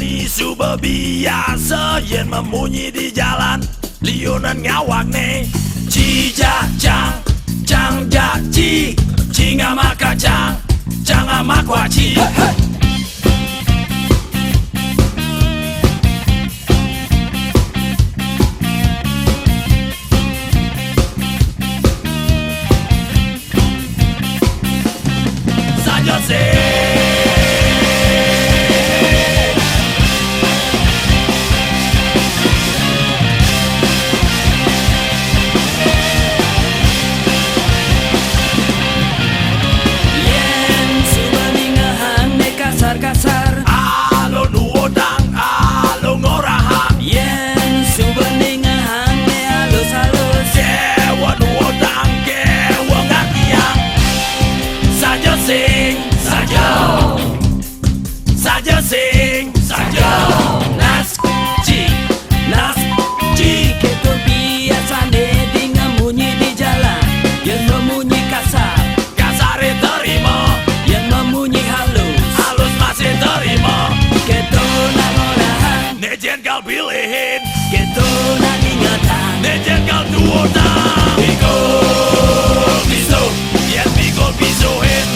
Nani suba biasa yen memunyi di jalan liunan ngawak ne Cija cang cang ja ci Cinga maka cang cang amak waci Saja kasar alo nuodang alo ngorahang yen subeningahan ne halus-halus kewa nuodang kewa ngakiang saja sing saja sing saja nas ci keto biasane di ngamunyi di jalan yen memunyi kasar kasare terima yen memunyi halus halus masih terima keto nangorahan nejen kal pilihin keto naningatan nejen kal duodang pikul bisu yen pikul bisuhin